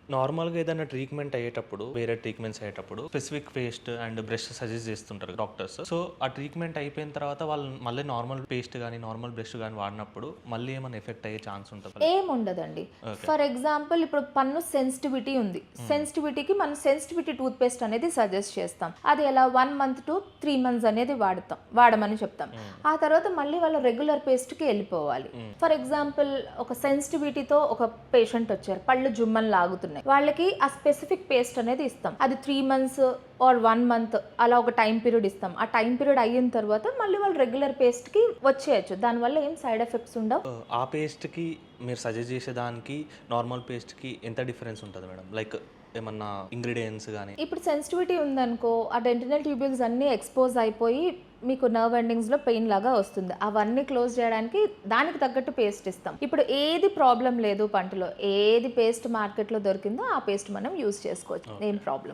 నార్మల్‌గా ఏదైనా ట్రీట్మెంట్ అయ్యేటప్పుడు, వేరే ట్రీట్మెంట్స్ అయ్యేటప్పుడు specific paste and brush suggest చేస్తుంటారు డాక్టర్స్. సో, ఆ ట్రీట్మెంట్ అయిపోయిన తర్వాత వాళ్ళు మళ్ళీ నార్మల్ పేస్ట్ గాని, నార్మల్ బ్రష్ గాని వాడినప్పుడు మళ్ళీ ఏమైనా ఎఫెక్ట్ అయ్యే ఛాన్స్ ఉంటదా? ఏముండదండి. ఓకే. ఫర్ ఎగ్జాంపుల్ ఇప్పుడు పన్ను సెన్సిటివిటీ ఉంది. సెన్సిటివిటీకి మనం సెన్సిటివిటీ టూత్ పేస్ట్ అనేది సజెస్ట్ చేస్తాం. అది ఎలా 1 మంత్ టు 3 మంత్స్ అనేది వాడమని చెప్తాం. ఆ తర్వాత మళ్ళీ వాళ్ళు రెగ్యులర్ పేస్ట్‌కి వెళ్ళిపోవాలి. ఫర్ ఎగ్జాంపుల్ ఒక సెన్సిటివిటీతో ఒక పేషెంట్ వచ్చారు. పళ్ళు జుమ్మని లాగుతున్నాయి. వాళ్ళకి ఆ స్పెసిఫిక్ పేస్ట్ అనేది ఇస్తాం. అది 3 మంత్స్ ఆర్ 1 మంత్ అలా ఒక టైం పీరియడ్ ఇస్తాం. ఆ టైం పీరియడ్ అయిన తర్వాత మళ్ళీ వాళ్ళు రెగ్యులర్ పేస్ట్‌కి వచ్చేయచ్చు. దానివల్ల ఏం సైడ్ ఎఫెక్ట్స్ ఉండవు. ఆ పేస్ట్‌కి మీరు సజెస్ట్ చేసేదానికి, నార్మల్ పేస్ట్‌కి ఎంత డిఫరెన్స్ ఉంటది మేడం? లైక్ ఏమన్నా ఇంగ్రీడియెంట్స్ గాని? ఇప్పుడు సెన్సిటివిటీ ఉందనుకో, ఆ డెంటినల్ ట్యూబ్యూల్స్ అన్నీ ఎక్స్పోజ్ అయిపోయి మీకు నర్వ్ ఎండింగ్స్లో పెయిన్ లాగా వస్తుంది. అవన్నీ క్లోజ్ చేయడానికి దానికి తగ్గట్టు పేస్ట్ ఇస్తాం. ఇప్పుడు ఏది ప్రాబ్లం లేదు పంటలో, ఏది పేస్ట్ మార్కెట్లో దొరికిందో ఆ పేస్ట్ మనం యూజ్ చేసుకోవచ్చు. ఏం ప్రాబ్లం